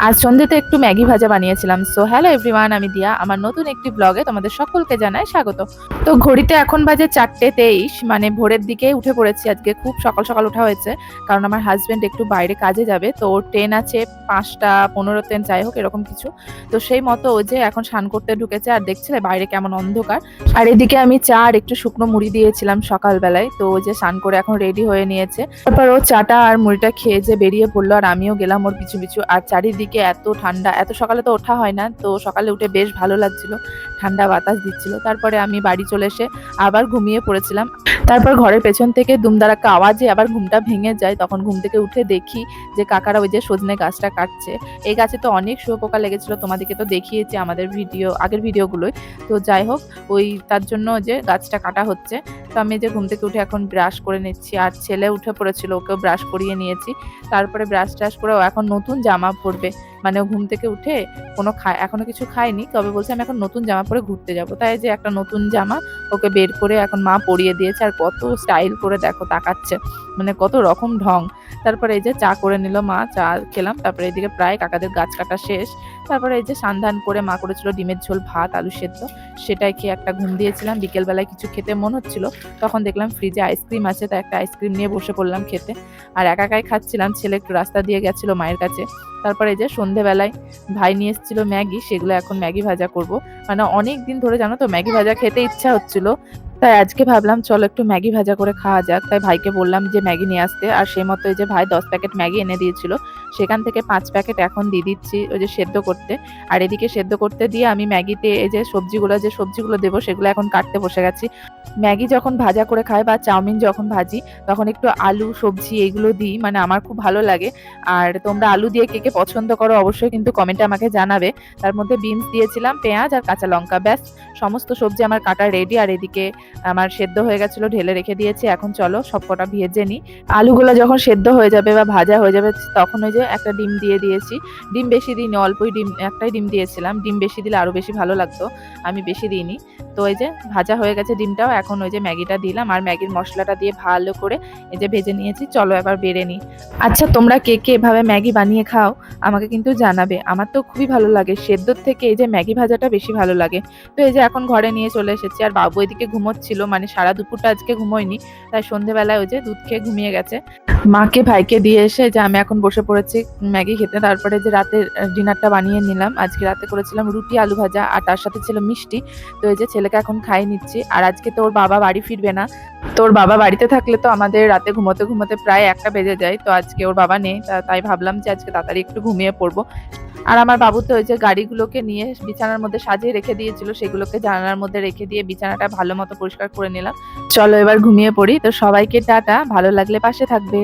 আজ সন্ধ্যেতে একটু ম্যাগি ভাজা বানিয়েছিলাম। সো হ্যালো এভরিওয়ান, আমি দিয়া। আমার নতুন একটি ব্লগে তোমাদের সকলকে জানাই স্বাগত। তো ঘড়িতে এখন বাজে 4:23, মানে ভোরের দিকে উঠে পড়েছি। আজকে খুব সকাল সকাল ওঠা হয়েছে, কারণ আমার হাজবেন্ড একটু বাইরে কাজে যাবে। তো ওর ট্রেন আছে 5:15 ট্রেন, যাই হোক এরকম কিছু। তো সেই মতো ও যে এখন স্নান করতে ঢুকেছে, আর দেখছিলে বাইরে কেমন অন্ধকার। আর এদিকে আমি চা আর একটু শুকনো মুড়ি দিয়েছিলাম সকালবেলায়। তো ও যে স্নান করে এখন রেডি হয়ে নিয়েছে। তারপর ও চাটা আর মুড়িটা খেয়ে যে বেরিয়ে পড়লো, আর আমিও গেলাম ওর পিছু পিছু। আর চারিদিকে এত ঠান্ডা, এত সকালে তো ওঠা হয় না, তো সকালে উঠে বেশ ভালো লাগছিল, ঠান্ডা বাতাস দিচ্ছিল। তারপরে আমি বাড়ি চলে এসে আবার ঘুমিয়ে পড়েছিলাম। তারপর ঘরের পেছন থেকে দুমদারাক্কা আওয়াজে আবার ঘুমটা ভেঙে যায়। তখন ঘুম থেকে উঠে দেখি যে কাকারা ওই যে সজনে গাছটা কাটছে। এই গাছে তো অনেক শুয়োপোকা লেগেছিল, তোমাদেরকে তো দেখিয়েছি আমাদের আগের ভিডিওগুলোই। তো যাই হোক, ওই তার জন্য যে গাছটা কাটা হচ্ছে। তো আমি যে ঘুম থেকে উঠে এখন ব্রাশ করে নিচ্ছি, আর ছেলে উঠে পড়েছিল, ওকেও ব্রাশ করিয়ে নিয়েছি। তারপরে ব্রাশ ট্রাশ করে ও এখন নতুন জামা পরবে। মানে ও ঘুম থেকে উঠে এখনো কিছু খায়নি, তবে বলছে আমি এখন নতুন জামা পরে ঘুরতে যাব। তাই যে একটা নতুন জামা ওকে বের করে এখন মা পরিয়ে দিয়েছে। আর কত স্টাইল করে দেখো তাকাচ্ছে, মানে কত রকম ঢং। তারপরে এই যে চা করে নিল মা, চা খেলাম। তারপরে এদিকে প্রায় কাকাদের গাছ কাটা শেষ। তারপরে এই যে সান্ধান করে মা করেছিল ডিমের ঝোল, ভাত, আলু সেদ্ধ, সেটাই খেয়ে একটা ঘুম দিয়েছিলাম। বিকেলবেলায় কিছু খেতে মন হচ্ছিল, তখন দেখলাম ফ্রিজে আইসক্রিম আছে, তাই একটা আইসক্রিম নিয়ে বসে পড়লাম খেতে। আর একাই খাচ্ছিলাম, ছেলে একটু রাস্তা দিয়ে গেছিল মায়ের কাছে। তারপরে এই যে সন্ধেবেলায় ভাই নিয়ে এসেছিল ম্যাগি, সেগুলো এখন ম্যাগি ভাজা করব। মানে অনেক দিন ধরে জানো তো ম্যাগি ভাজা খেতে ইচ্ছা হচ্ছিল, তাই আজকে ভাবলাম চলো একটু ম্যাগি ভাজা করে খাওয়া যাক। তাই ভাইকে বললাম যে ম্যাগি নিয়ে আসতে, আর সেই মতো এই যে ভাই 10 প্যাকেট ম্যাগি এনে দিয়েছিল। সেখান থেকে 5 প্যাকেট এখন দিয়ে দিচ্ছি ওই যে সেদ্ধ করতে। আর এদিকে সেদ্ধ করতে দিয়ে আমি ম্যাগিতে এই যে সবজিগুলো দেবো, সেগুলো এখন কাটতে বসে গেছি। ম্যাগি যখন ভাজা করে খাই বা চাউমিন যখন ভাজি, তখন একটু আলু সবজি এইগুলো দিই, মানে আমার খুব ভালো লাগে। আর তোমরা আলু দিয়ে কে কে পছন্দ করো অবশ্যই কিন্তু কমেন্টে আমাকে জানাবে। তার মধ্যে বিনস দিয়েছিলাম, পেঁয়াজ আর কাঁচা লঙ্কা, ব্যাস সমস্ত সবজি আমার কাটা রেডি। আর এদিকে আমার সেদ্ধ হয়ে গেছিলো, ঢেলে রেখে দিয়েছি। এখন চলো সবকটা ভেজে নিই। আলুগুলো যখন সেদ্ধ হয়ে যাবে বা ভাজা হয়ে যাবে, তখন ওই যে একটা ডিম দিয়ে দিয়েছি। ডিম বেশি দিইনি, অল্পই ডিম, একটাই ডিম দিয়েছিলাম। ডিম বেশি দিলে আরো বেশি ভালো লাগতো, আমি বেশি দিইনি। তো এই যে ভাজা হয়ে গেছে ডিমটাও, এখন ওই যে ম্যাগিটা দিলাম, আর ম্যাগির মশলাটা দিয়ে ভালো করে এই যে ভেজে নিয়েছি। চলো এবার বেড়ে নিই। আচ্ছা, তোমরা কে কে এভাবে ম্যাগি বানিয়ে খাও আমাকে কিন্তু জানাবে। আমার তো খুবই ভালো লাগে, সেদ্ধর থেকে এই যে ম্যাগি ভাজাটা বেশি ভালো লাগে। তো এই যে এখন ঘরে নিয়ে চলে এসেছি, আর বাবু এদিকে ঘুমোচ্ছিল, মানে সারা দুপুরটা আজকে ঘুমোয়নি, তাই সন্ধেবেলায় ওই যে দুধ খেয়ে ঘুমিয়ে গেছে। মাকে ভাইকে দিয়ে এসে যে আমি এখন বসে পড়েছি ম্যাগি খেতে। তারপরে যে রাতের ডিনারটা বানিয়ে নিলাম। আজকে রাতে করেছিলাম রুটি, আলু ভাজা, আর তার সাথে ছিল মিষ্টি। তো এই যে ছেলেকে এখন খাইয়ে নিচ্ছি। আর আজকে তোর বাবা বাড়ি ফিরবে না। তোর বাবা বাড়িতে থাকলে তো আমাদের রাতে ঘুমোতে ঘুমোতে প্রায় 1টা বেজে যায়। তো আজকে ওর বাবা নেই, তাই ভাবলাম যে আজকে তাড়াতাড়ি একটু ঘুমিয়ে পড়বো। আর আমার বাবু তো ওই যে গাড়িগুলোকে নিয়ে বিছানার মধ্যে সাজিয়ে রেখে দিয়েছিল, সেগুলোকে জানালার মধ্যে রেখে দিয়ে বিছানাটা ভালো মতো পরিষ্কার করে নিলাম। চলো এবার ঘুমিয়ে পড়ি। তো সবাইকে টাটা, ভালো লাগলে পাশে থাকবে।